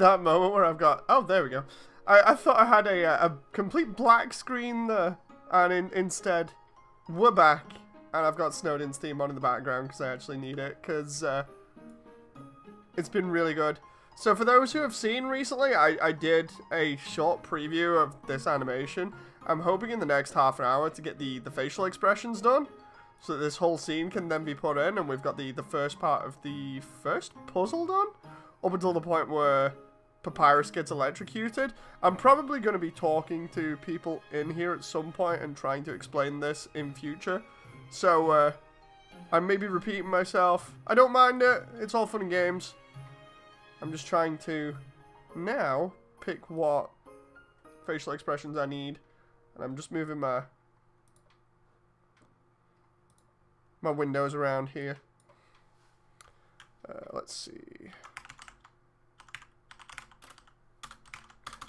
that moment where I've got... Oh, there we go. I thought I had a complete black screen there. And instead, we're back. And I've got Snowdin's theme on in the background because I actually need it. Because it's been really good. So for those who have seen recently, I did a short preview of this animation. I'm hoping in the next half an hour to get the facial expressions done. So that this whole scene can then be put in. And we've got the first part of the first puzzle done. Up until the point where Papyrus gets electrocuted. I'm probably going to be talking to people in here at some point and trying to explain this in future. So, I may be repeating myself. I don't mind it. It's all fun and games. I'm just trying to now pick what facial expressions I need. And I'm just moving my windows around here. Let's see.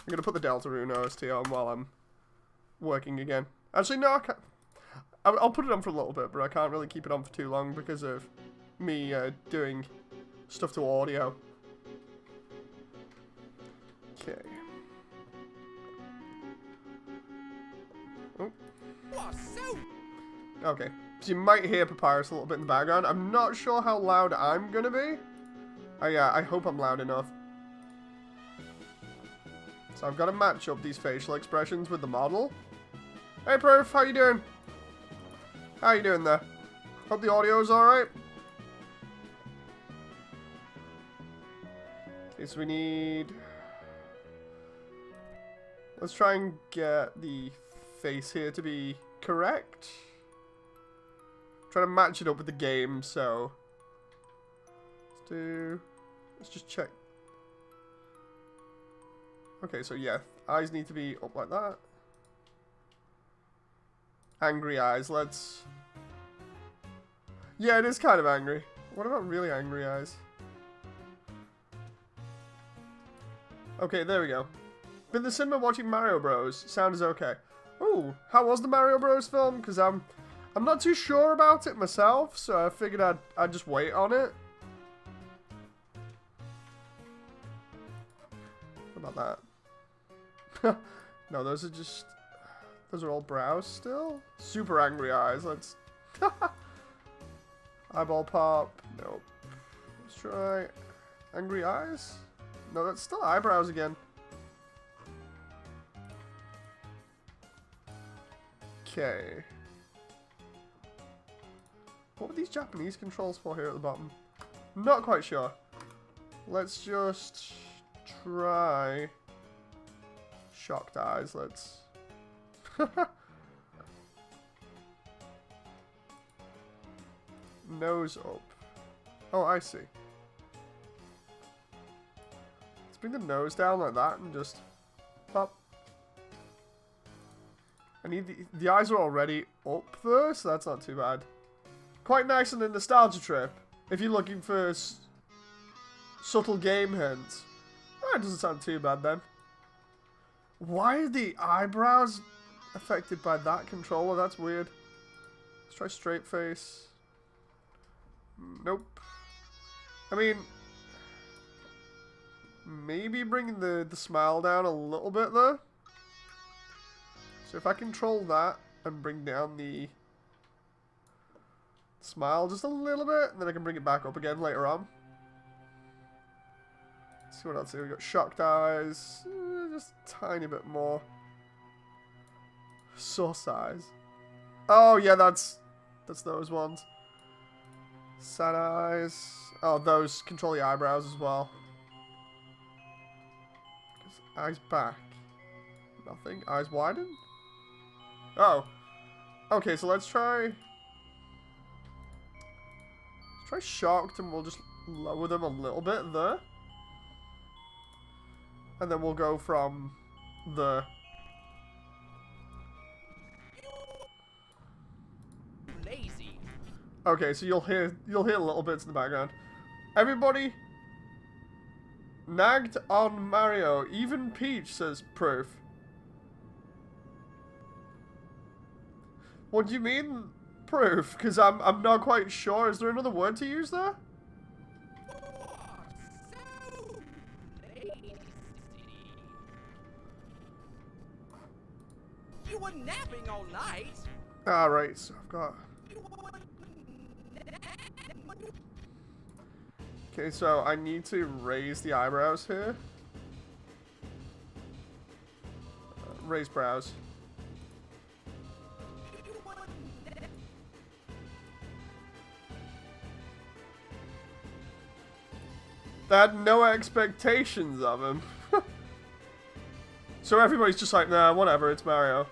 I'm going to put the Deltarune OST on while I'm working again. Actually, no, I can't. I'll put it on for a little bit, but I can't really keep it on for too long because of me doing stuff to audio. Okay. Oh. Okay. So you might hear Papyrus a little bit in the background. I'm not sure how loud I'm going to be. I hope I'm loud enough. So I've got to match up these facial expressions with the model. Hey Proof, how you doing? How you doing there? Hope the audio's alright. Okay, so we need... Let's try and get the face here to be correct. Try to match it up with the game, so... Let's just check. Okay, so yeah, eyes need to be up like that. Angry eyes, let's... Yeah, it is kind of angry. What about really angry eyes? Okay, there we go. Been in the cinema watching Mario Bros. Sound is okay. Ooh, how was the Mario Bros. Film? Because I'm not too sure about it myself, so I figured I'd just wait on it. What about that? No, those are all brows still? Super angry eyes, let's... Eyeball pop, nope. Let's try angry eyes? No, that's still eyebrows again. Okay. What were these Japanese controls for here at the bottom? Not quite sure. Let's just try... Shocked eyes, let's... Nose up. Oh, I see. Let's bring the nose down like that and just pop. I need the eyes are already up there, so that's not too bad. Quite nice on a nostalgia trip. If you're looking for subtle game hints. Oh, it doesn't sound too bad then. Why are the eyebrows affected by that controller? That's weird. Let's try straight face. Nope. I mean, maybe bringing the smile down a little bit there. So if I control that and bring down the smile just a little bit, and then I can bring it back up again later on. Let's see what else here. We got shocked eyes, just a tiny bit more. Sauce eyes. Oh yeah, that's those ones. Sad eyes. Oh, those control the eyebrows as well. Eyes back. Nothing. Eyes widen. Oh. Okay, so let's try shocked, and we'll just lower them a little bit there. And then we'll go from the... Lazy. Okay, so you'll hear little bits in the background. Everybody nagged on Mario, even Peach, says Proof. What do you mean, Proof? Because I'm not quite sure. Is there another word to use there? were napping all night. Alright, so I've got... Okay, so I need to raise the eyebrows here. Raise brows. They had no expectations of him. So everybody's just like, nah, whatever, it's Mario.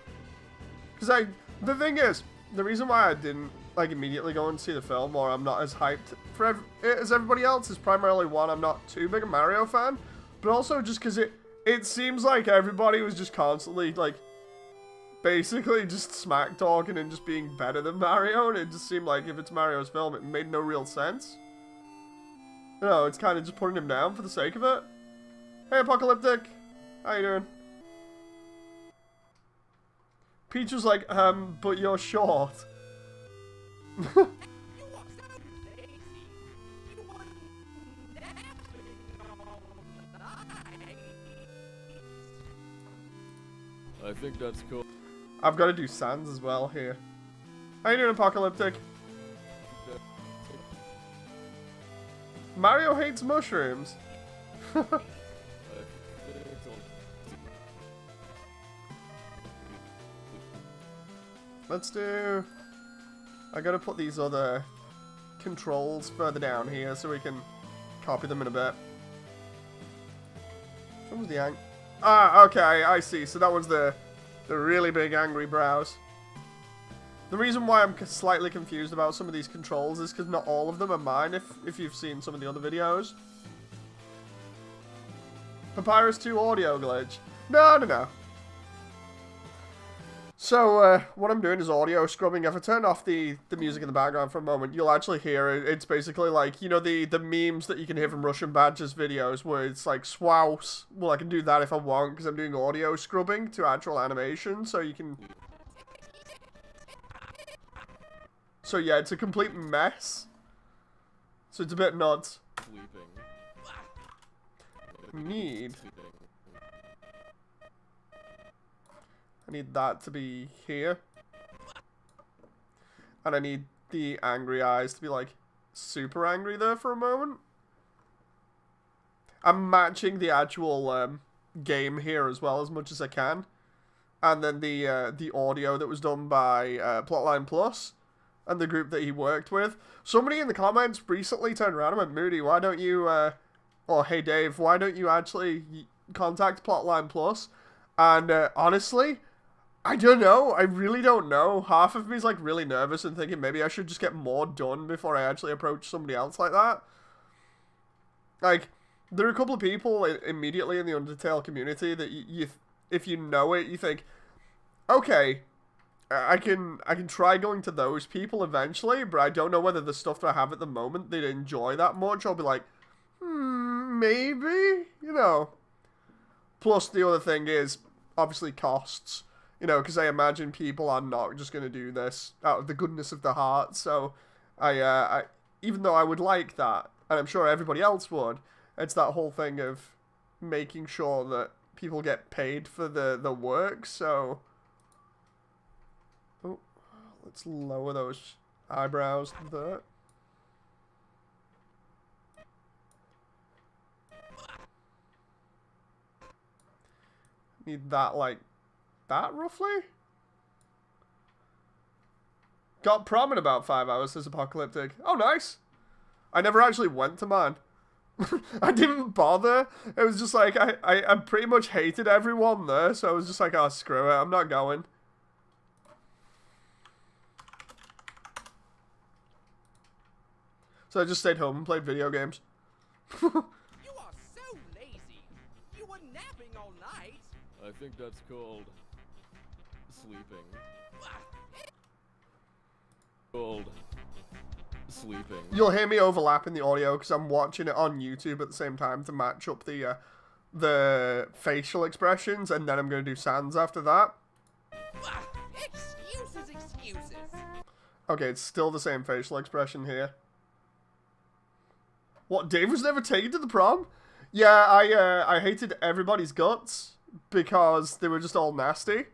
Because the thing is, the reason why I didn't like immediately go and see the film, or I'm not as hyped for it as everybody else, is primarily one, I'm not too big a Mario fan, but also just because it seems like everybody was just constantly like basically just smack talking and just being better than Mario, and it just seemed like if it's Mario's film, it made no real sense. You know, it's kind of just putting him down for the sake of it. Hey, Apocalyptic, how you doing? Peach was like, but you're short. You are so lazy. You were napping all night. I think that's cool. I've got to do Sans as well here. How you doing, Apocalyptic? Mario hates mushrooms. Let's do... I gotta put these other controls further down here so we can copy them in a bit. What was the okay, I see. So that was the really big angry brows. The reason why I'm slightly confused about some of these controls is because not all of them are mine, if you've seen some of the other videos. Papyrus 2 audio glitch. No. So, what I'm doing is audio scrubbing. If I turn off the music in the background for a moment, you'll actually hear it. It's basically like, you know, the memes that you can hear from Russian Badger's videos, where it's like, swouse. Well, I can do that if I want, because I'm doing audio scrubbing to actual animation, so you can... So yeah, it's a complete mess. So it's a bit nuts. I need that to be here. And I need the angry eyes to be like super angry there for a moment. I'm matching the actual game here as well as much as I can. And then the audio that was done by Plotline Plus and the group that he worked with. Somebody in the comments recently turned around and went, Moody, why don't you, or hey Dave, why don't you actually contact Plotline Plus? And honestly, I don't know. I really don't know. Half of me is like really nervous and thinking maybe I should just get more done before I actually approach somebody else like that. Like, there are a couple of people immediately in the Undertale community that you if you know it, you think, okay, I can try going to those people eventually, but I don't know whether the stuff that I have at the moment they'd enjoy that much. I'll be like, maybe, you know. Plus, the other thing is, obviously, costs. You know, because I imagine people are not just going to do this out of the goodness of their heart. So, I even though I would like that, and I'm sure everybody else would, it's that whole thing of making sure that people get paid for the work. So, oh, let's lower those eyebrows there. Need that like that roughly. Got prom in about 5 hours, says Apocalyptic. Oh, nice. I never actually went to mine. I didn't bother. It was just like, I pretty much hated everyone there, so I was just like, oh, screw it, I'm not going. So I just stayed home and played video games. You are so lazy. You were napping all night. I think that's called sleeping. Called sleeping. You'll hear me overlapping the audio because I'm watching it on YouTube at the same time to match up the facial expressions, and then I'm going to do Sans after that. Excuses. Okay, it's still the same facial expression here. What, Dave was never taken to the prom? Yeah, I hated everybody's guts because they were just all nasty.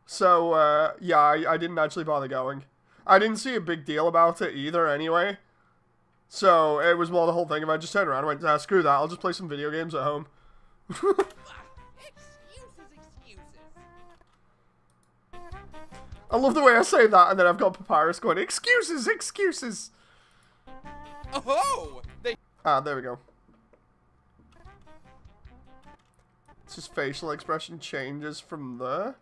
So, yeah, I didn't actually bother going. I didn't see a big deal about it either anyway. So, it was more the whole thing. If I just turned around and went, screw that, I'll just play some video games at home. Excuses. I love the way I say that, and then I've got Papyrus going, excuses. Oh, Ah, there we go. It's just facial expression changes from there.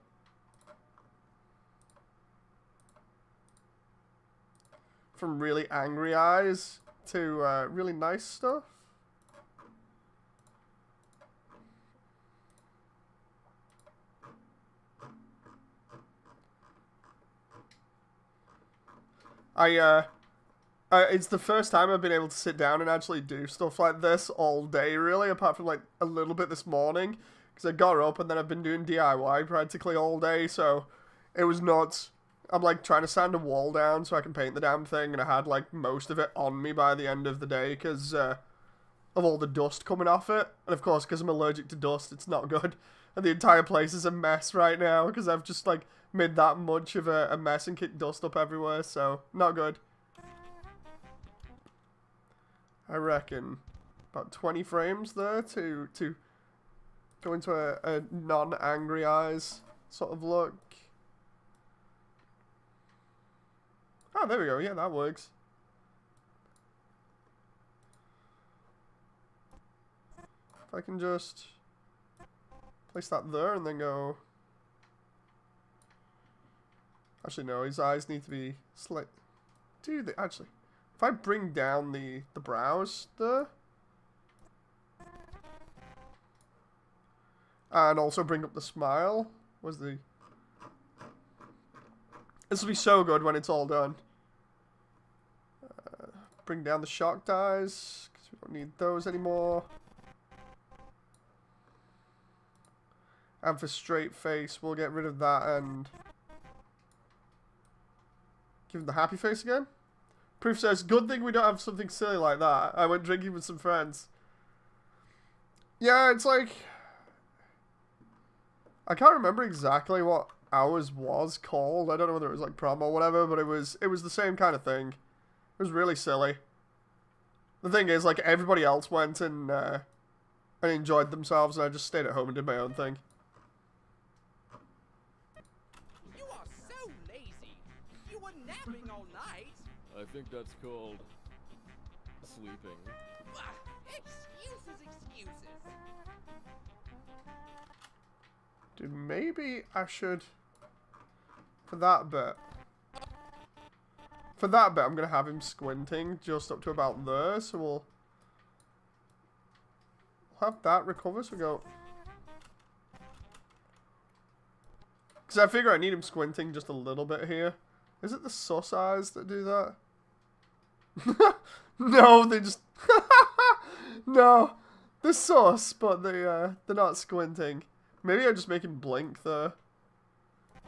From really angry eyes to really nice stuff. It's the first time I've been able to sit down and actually do stuff like this all day, really, apart from like a little bit this morning, because I got up and then I've been doing DIY practically all day, so it was nuts. I'm like trying to sand a wall down so I can paint the damn thing, and I had like most of it on me by the end of the day because of all the dust coming off it, and of course because I'm allergic to dust, it's not good, and the entire place is a mess right now because I've just like made that much of a mess and kicked dust up everywhere, so not good. I reckon about 20 frames there to go into a non-angry eyes sort of look. Oh, there we go. Yeah, that works. If I can just place that there and then go... Actually, no, his eyes need to be slight. Dude, actually... If I bring down the brows there, and also bring up the smile, this will be so good when it's all done. Bring down the shocked eyes, because we don't need those anymore. And for straight face, we'll get rid of that and give him the happy face again. Proof says, good thing we don't have something silly like that. I went drinking with some friends. Yeah, it's like... I can't remember exactly what ours was called. I don't know whether it was like prom or whatever, but it was the same kind of thing. It was really silly. The thing is, like, everybody else went and enjoyed themselves, and I just stayed at home and did my own thing. you are so lazy. You were napping all night. I think that's called sleeping. Excuses. Dude, maybe I should... For that bit, I'm going to have him squinting just up to about there, so we'll have that recover, so we go... Because I figure I need him squinting just a little bit here. Is it the sus eyes that do that? No, they just... No, they're sus, but they're not squinting. Maybe I just make him blink there.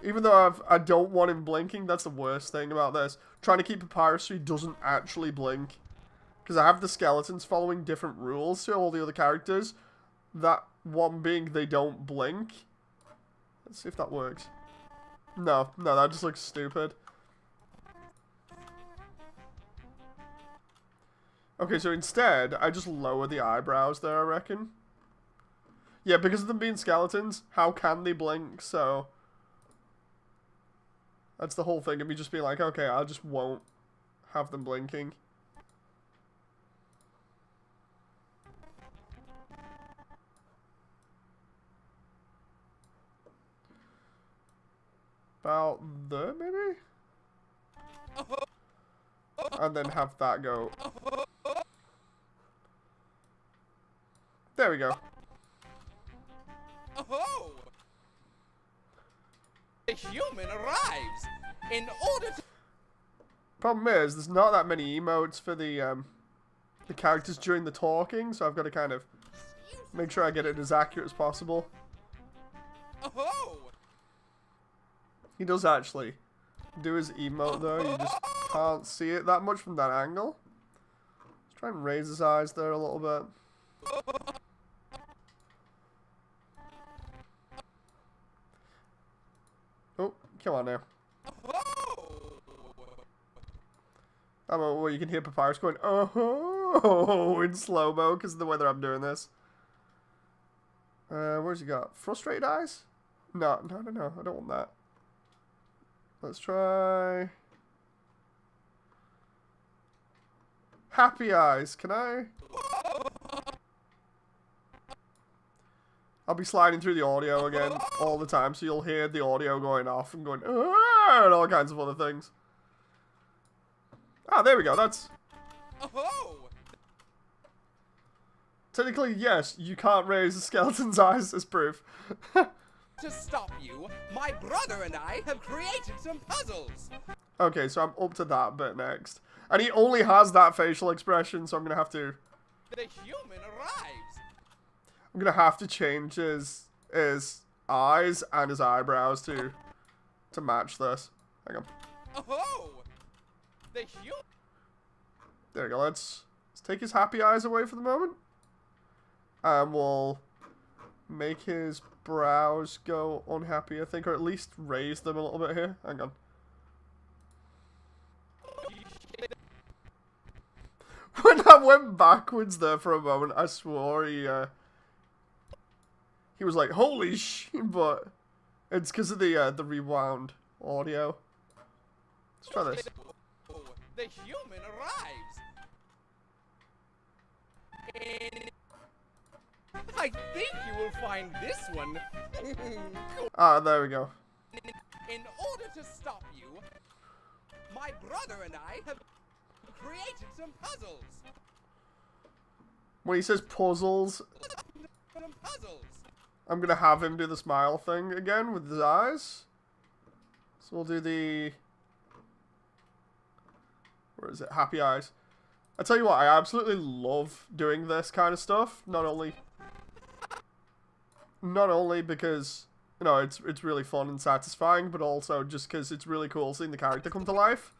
Even though I don't want him blinking, that's the worst thing about this. Trying to keep Papyrus so he doesn't actually blink. Because I have the skeletons following different rules to all the other characters. That one being they don't blink. Let's see if that works. No, that just looks stupid. Okay, so instead, I just lower the eyebrows there, I reckon. Yeah, because of them being skeletons, how can they blink? So that's the whole thing of me just being like, okay, I just won't have them blinking. About there, maybe? And then have that go. There we go. Oh! A human arrives in order to... Problem is, there's not that many emotes for the characters during the talking, so I've got to kind of make sure I get it as accurate as possible. Oh! He does actually do his emote though, you just can't see it that much from that angle. Let's try and raise his eyes there a little bit. Oh, Come on now. Oh! How about where you can hear Papyrus going, oh, in slow-mo because of the way that I'm doing this. Where's he got? Frustrated eyes? No. I don't want that. Let's try... Happy eyes. Can I? I'll be sliding through the audio again all the time, so you'll hear the audio going off and going, "Ah," and all kinds of other things. Ah, there we go. That's... Oh! Technically, yes, you can't raise a skeleton's eyes as proof. To stop you, my brother and I have created some puzzles. Okay, so I'm up to that bit next. And he only has that facial expression, so I'm going to have to... The human arrives. I'm going to have to change his eyes and his eyebrows to match this. Hang on. Oh! The human... There we go. Let's take his happy eyes away for the moment. And we'll make his brows go unhappy, I think, or at least raise them a little bit here. Hang on. When I went backwards there for a moment, I swore he was like, holy sh, but it's because of the rewound audio. Let's try this. The human arrives. I think you will find this one. Ah, there we go. In order to stop you, my brother and I have created some puzzles. When he says puzzles, Some puzzles. I'm going to have him do the smile thing again with his eyes. So we'll do the... Where is it? Happy eyes. I tell you what, I absolutely love doing this kind of stuff. Not only because, you know, it's really fun and satisfying, but also just because it's really cool seeing the character come to life.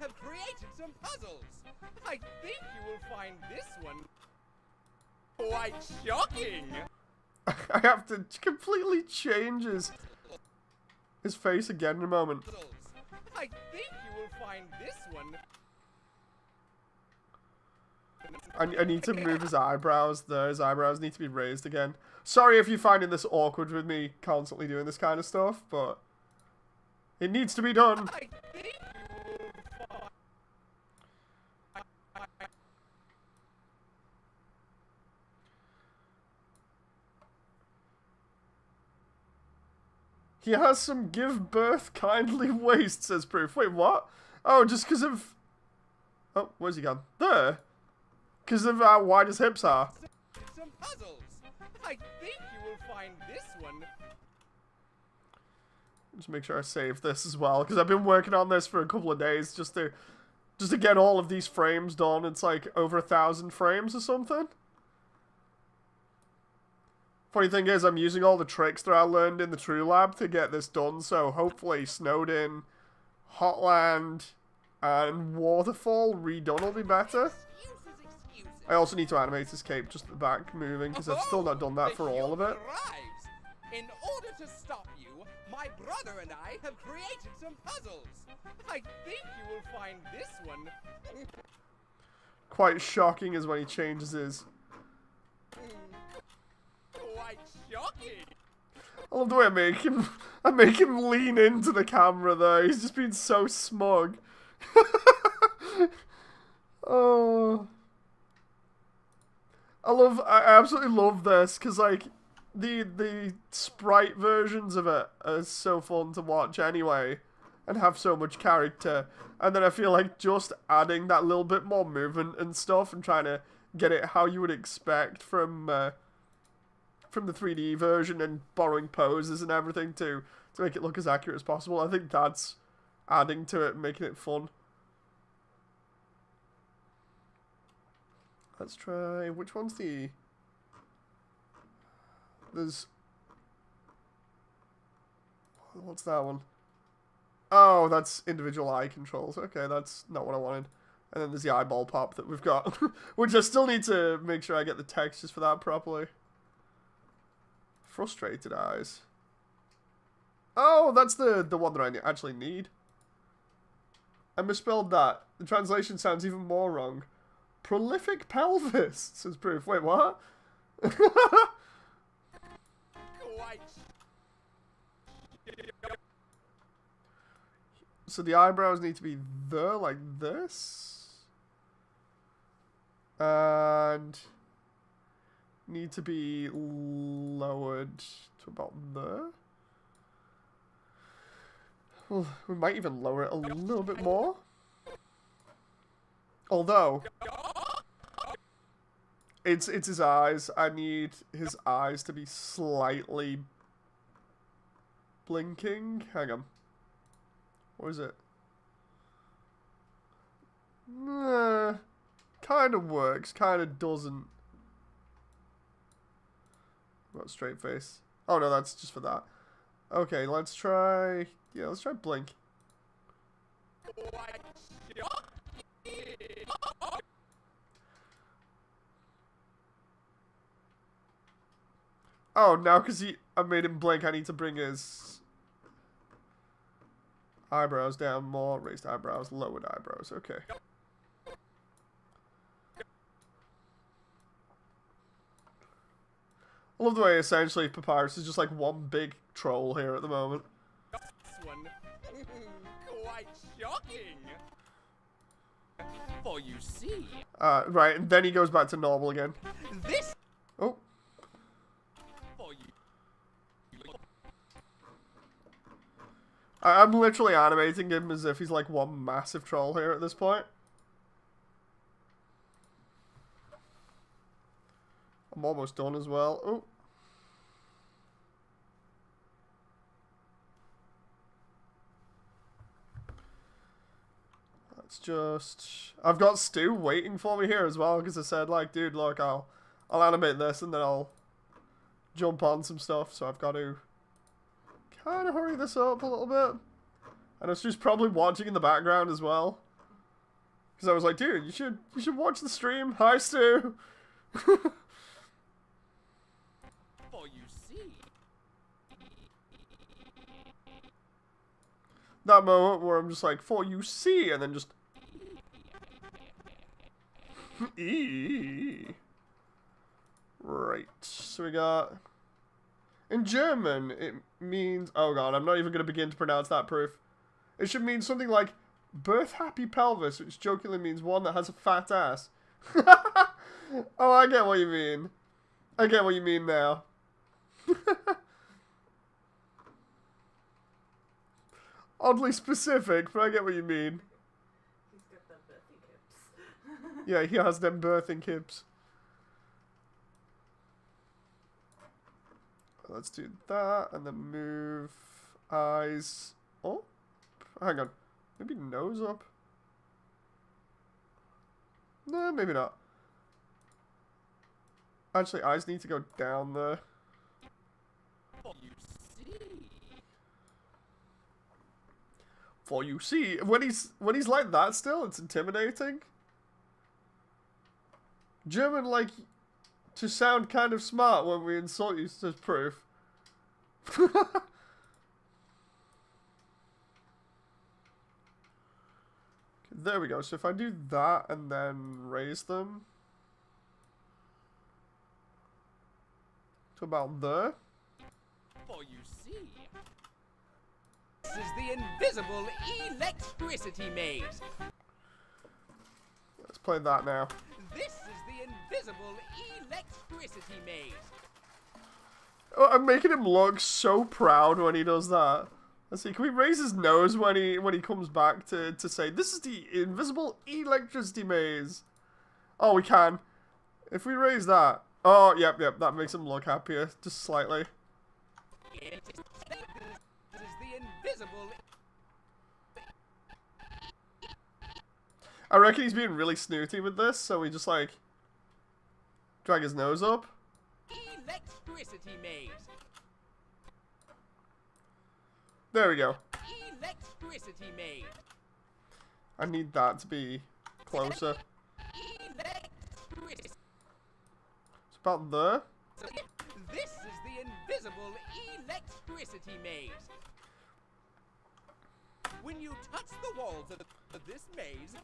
Have created some puzzles. I think you will find this one quite shocking. I have to completely change his face again in a moment. Puzzles. I think you will find this one. I need to move his eyebrows there. His eyebrows need to be raised again. Sorry if you're finding this awkward with me constantly doing this kind of stuff, but it needs to be done. I think you will find... He has some give birth kindly waste, says proof. Wait, what? Oh, just because of... Oh, where's he gone? There. Because of how wide his hips are. Some puzzles. I think you will find this one. Just make sure I save this as well, because I've been working on this for a couple of days just to get all of these frames done. It's like over 1,000 frames or something. Funny thing is, I'm using all the tricks that I learned in the True Lab to get this done, so hopefully Snowdin, Hotland, and Waterfall redone will be better. Excuses. I also need to animate his cape just at the back moving, because I've still not done that for all of it. Arrives. In order to stop you, my brother and I have created some puzzles. I think you will find this one Quite shocking is when he changes his... quite shocking. I love the way I make him lean into the camera there. He's just been so smug. Oh. I absolutely love this, because, like, the sprite versions of it are so fun to watch anyway, and have so much character. And then I feel like just adding that little bit more movement and stuff, and trying to get it how you would expect from the 3D version, and borrowing poses and everything to make it look as accurate as possible. I think that's adding to it, making it fun. Let's try... Which one's the... There's... What's that one? Oh, that's individual eye controls. Okay, that's not what I wanted. And then there's the eyeball pop that we've got. Which I still need to make sure I get the textures for that properly. Frustrated eyes. Oh, that's the one that I actually need. I misspelled that. The translation sounds even more wrong. Prolific pelvis, says proof. Wait, what? Quite. So the eyebrows need to be there, like this. And need to be lowered to about there. Well, we might even lower it a little bit more. Although, it's his eyes. I need his eyes to be slightly blinking. Hang on. What is it? Nah, kind of works, kind of doesn't. What, straight face? Oh no, that's just for that. Okay, let's try. Yeah, let's try blink. Oh, now because I made him blink, I need to bring his eyebrows down more. Raised eyebrows, lowered eyebrows. Okay. I love the way essentially Papyrus is just like one big troll here at the moment. This one. Quite shocking. For you see. Right, and then he goes back to normal again. This. Oh. For you. I'm literally animating him as if he's like one massive troll here at this point. I'm almost done as well. Oh. Let's just... I've got Stu waiting for me here as well, because I said, like, dude, look, I'll animate this and then I'll jump on some stuff, so I've got to kind of hurry this up a little bit. And Stu's probably watching in the background as well. Because I was like, dude, you should watch the stream. Hi, Stu. That moment where I'm just like, for you see, and then just... Right, so we got... In German, it means... Oh god, I'm not even going to begin to pronounce that proof. It should mean something like, birth happy pelvis, which jokingly means one that has a fat ass. Oh, I get what you mean. I get what you mean now. Oddly specific, but I get what you mean. He's got them birthing hips. Yeah, he has them birthing hips. Let's do that, and then move eyes up. Hang on. Maybe nose up? No, maybe not. Actually, eyes need to go down there. For you see, when he's like that still, it's intimidating. German like to sound kind of smart when we insult you as proof. There we go. So if I do that and then raise them to about there. For you see. This is the invisible electricity maze. Let's play that now. This is the invisible electricity maze. Oh, I'm making him look so proud when he does that. Let's see, can we raise his nose when he comes back to say, this is the invisible electricity maze? Oh, we can. If we raise that. Oh, yep, that makes him look happier, just slightly. This is the invisible... I reckon he's being really snooty with this, so we just, like, drag his nose up. Electricity maze. There we go. Electricity maze. I need that to be closer. Electricity. It's about there. This is the invisible electricity maze. When you touch the walls of this maze,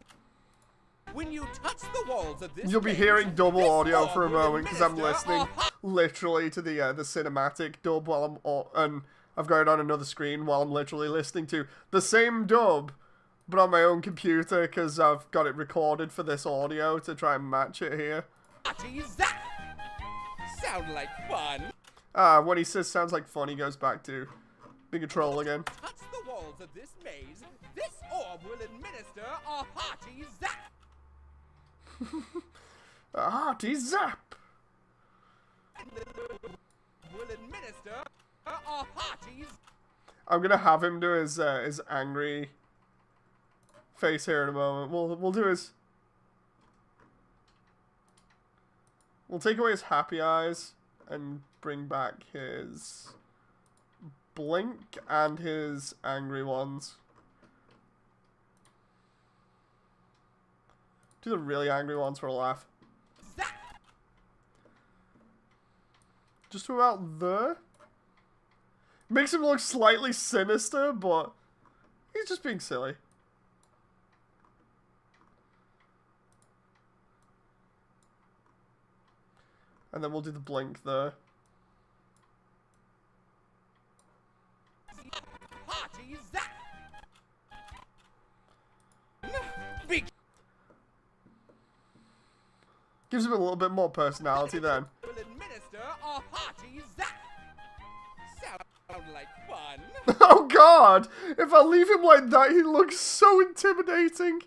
when you touch the walls of this You'll be maze, hearing double this audio orb for a will moment because I'm administer listening a literally to the cinematic dub while and I've got it on another screen while I'm literally listening to the same dub, but on my own computer because I've got it recorded for this audio to try and match it here. hearty zap. Sound like fun? When he says sounds like fun, he goes back to being a troll again. Touch the walls of this maze, this orb will administer a hearty zap. A hearty zap! Will administer a hearty zap. I'm gonna have him do his angry face here in a moment. We'll do his... We'll take away his happy eyes and bring back his blink and his angry ones. Do the really angry ones for a laugh. Zap. Just about there. Makes him look slightly sinister, but he's just being silly. And then we'll do the blink there. Hearty zap. Big Gives him a little bit more personality then. will administer a hearty zap. Sound like fun? Oh god! If I leave him like that, he looks so intimidating.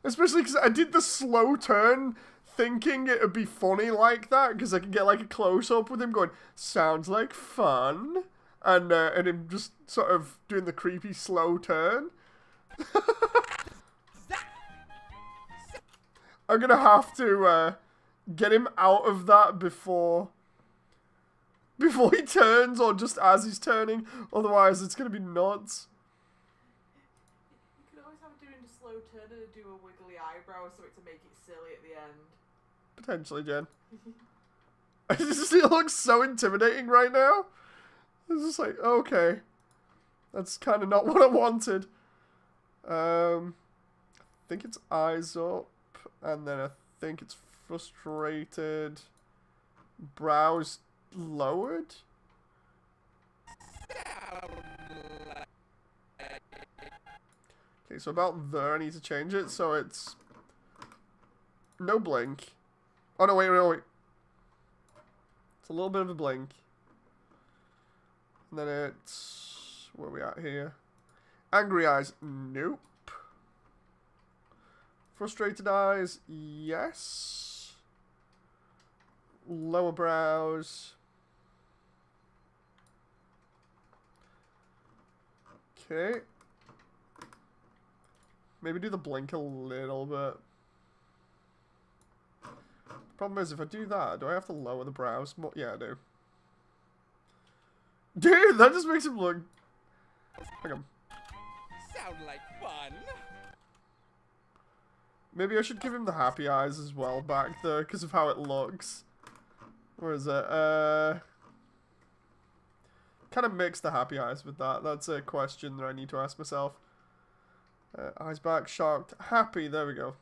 Especially because I did the slow turn thinking it would be funny like that, because I could get like a close-up with him going, sounds like fun, and him just sort of doing the creepy slow turn. I'm gonna have to get him out of that before he turns, or just as he's turning, otherwise it's gonna be nuts. You could always have him doing a slow turn and do a wiggly eyebrow so it to make it silly at the end. Potentially, Jen. He looks so intimidating right now. It's just like, okay. That's kind of not what I wanted. I think it's eyes up, and then I think it's frustrated. Brows lowered? Okay, so about there I need to change it, so it's no blink. Oh no, wait. It's a little bit of a blink. And then it's... where are we at here? Angry eyes, nope. Frustrated eyes, yes. Lower brows. Okay. Maybe do the blink a little bit. Problem is, if I do that, do I have to lower the brows more? Yeah, I do. Dude, that just makes him look... Hang on. Sound like fun? Maybe I should give him the happy eyes as well back there, because of how it looks. Where is it? Kind of mix the happy eyes with that. That's a question that I need to ask myself. Eyes back, shocked, happy. There we go.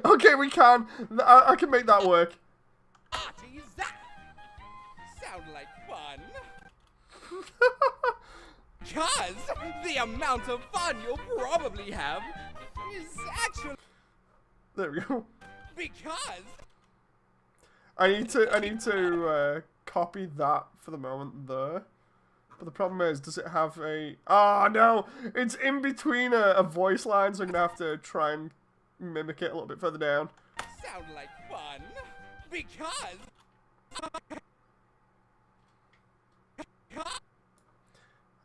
Okay, we can. I can make that work. Hearty zap. Sound like fun? Cause the amount of fun you'll probably have is actually There we go. because I need to copy that for the moment there. But the problem is, does it have a... Oh, no! It's in between a voice line, so I'm going to have to try and mimic it a little bit further down. sound like fun? Because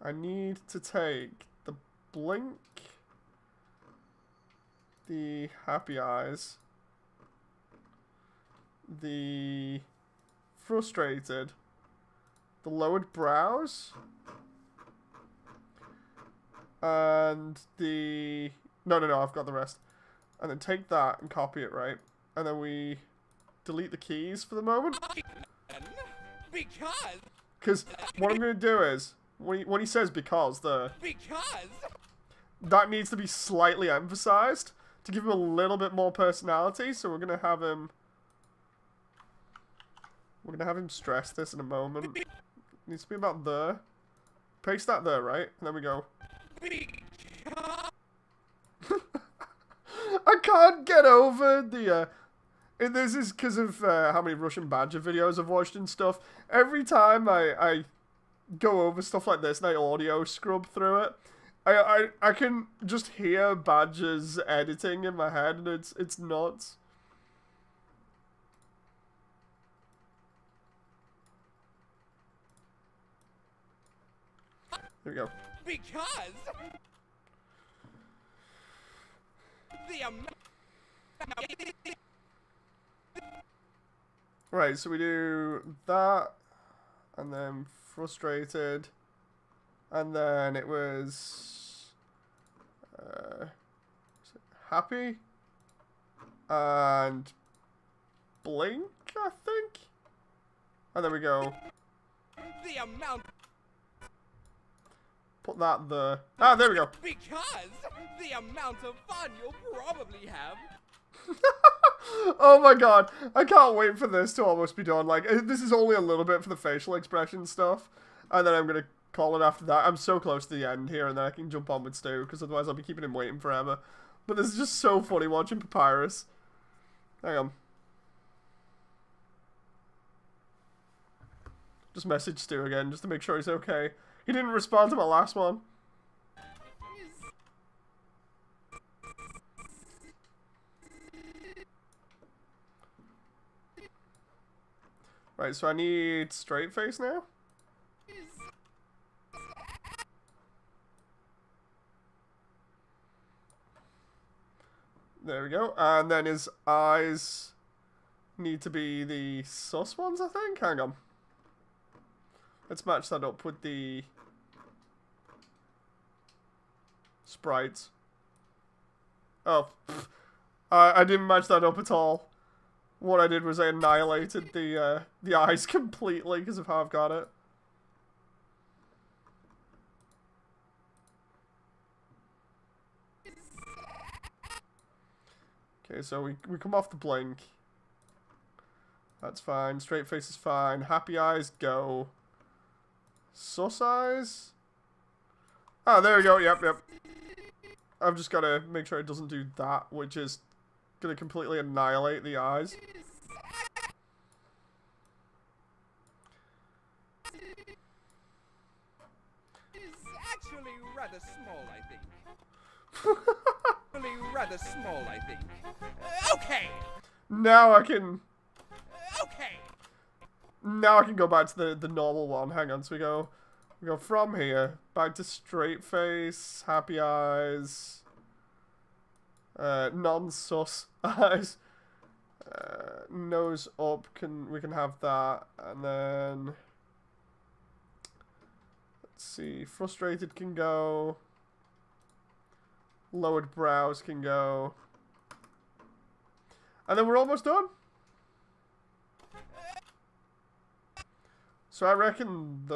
I need to take the blink, the happy eyes, the frustrated, the lowered brows, and the... No, I've got the rest. And then take that and copy it, right? And then we delete the keys for the moment. because Because what I'm going to do is, when he says because, Because? that needs to be slightly emphasized to give him a little bit more personality. So we're going to have him... We're going to have him stress this in a moment. It needs to be about there. Paste that there, right? And then we go... I can't get over the... And this is because of how many Russian Badger videos I've watched and stuff. Every time I go over stuff like this and I audio scrub through it, I can just hear Badger's editing in my head, and it's nuts. There we go. Because the amount. Right, so we do that, and then frustrated, and then it was happy, and blink, I think, and then we go. The amount. Put that there. Ah, there we go. Because the amount of fun you'll probably have. Oh my god, I can't wait for this to almost be done. Like, this is only a little bit for the facial expression stuff, and then I'm gonna call it after that. I'm so close to the end here, and then I can jump on with Stu, because otherwise I'll be keeping him waiting forever. But this is just so funny watching Papyrus. Hang on. Just message Stu again, just to make sure he's okay. He didn't respond to my last one. Right, so I need straight face now. There we go. And then his eyes need to be the sus ones, I think. Hang on. Let's match that up with the sprites. Oh, I didn't match that up at all. What I did was I annihilated the eyes completely because of how I've got it. Okay, so we come off the blink. That's fine. Straight face is fine. Happy eyes, go. Sus eyes? Ah, there we go. Yep, yep. I've just got to make sure it doesn't do that, which is going to completely annihilate the eyes. Is actually rather small, I think. Actually rather small, I think. Okay. Now I can... Okay. Now I can go back to the normal one. Hang on, so we go from here back to straight face, happy eyes, non-sus eyes, nose up. We can have that, and then let's see. Frustrated can go. Lowered brows can go, and then we're almost done. So I reckon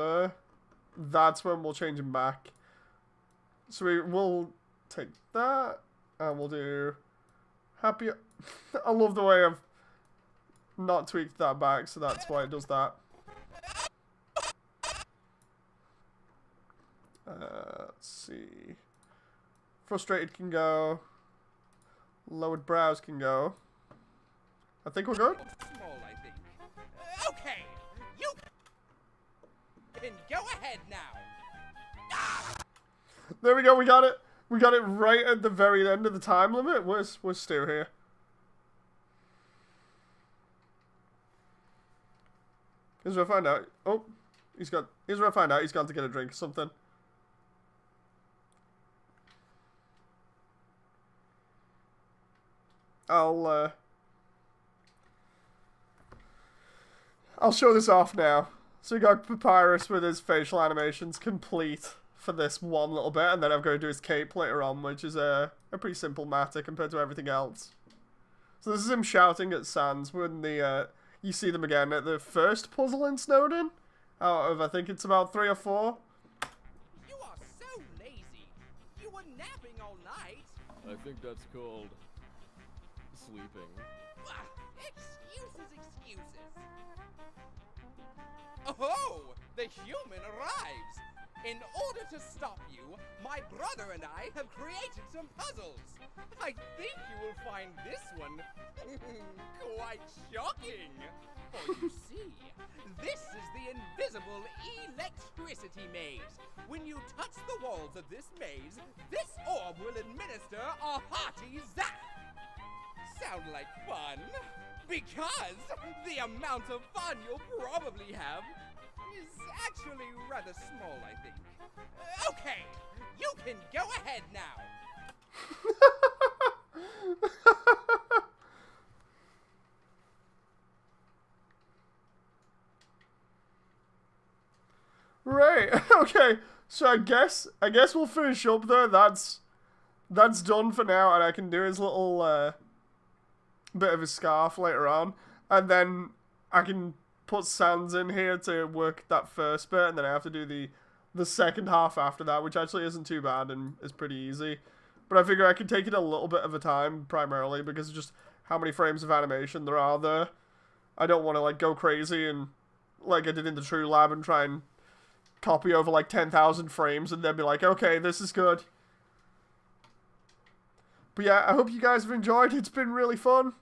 that's when we'll change him back. So we'll take that, and we'll do happy. I love the way I've not tweaked that back, so that's why it does that. Let's see. Frustrated can go. Lowered brows can go. I think we're good. Small, I think. Okay. You can go ahead now. There we go, we got it. We got it right at the very end of the time limit. Where's Stu here? Here's where I find out. Oh, here's where I find out he's gone to get a drink or something. I'll show this off now. So we got Papyrus with his facial animations complete for this one little bit, and then I'm going to do his cape later on, which is a pretty simple matter compared to everything else. So this is him shouting at Sans when you see them again at the first puzzle in Snowdin, out of, I think it's about 3 or 4. You are so lazy. You were napping all night. I think that's called sleeping. Ah, excuses. Oh, the human arrives. In order to stop you, my brother and I have created some puzzles. I think you will find this one quite shocking. For you see, this is the invisible electricity maze. When you touch the walls of this maze, this orb will administer a hearty zap. Sound like fun? Because the amount of fun you'll probably have is actually rather small, I think. Okay, you can go ahead now. Right. Okay. So I guess we'll finish up there. That's done for now, and I can do his little bit of his scarf later on, and then I can put Sans in here to work that first bit, and then I have to do the second half after that, which actually isn't too bad and is pretty easy. But I figure I can take it a little bit of a time, primarily because of just how many frames of animation there are there. I don't want to like go crazy and like I did in the True Lab and try and copy over like 10,000 frames and then be like, okay, this is good. But yeah, I hope you guys have enjoyed. It's been really fun.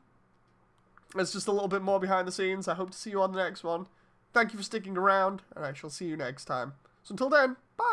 It's just a little bit more behind the scenes. I hope to see you on the next one. Thank you for sticking around, and I shall see you next time. So until then, bye!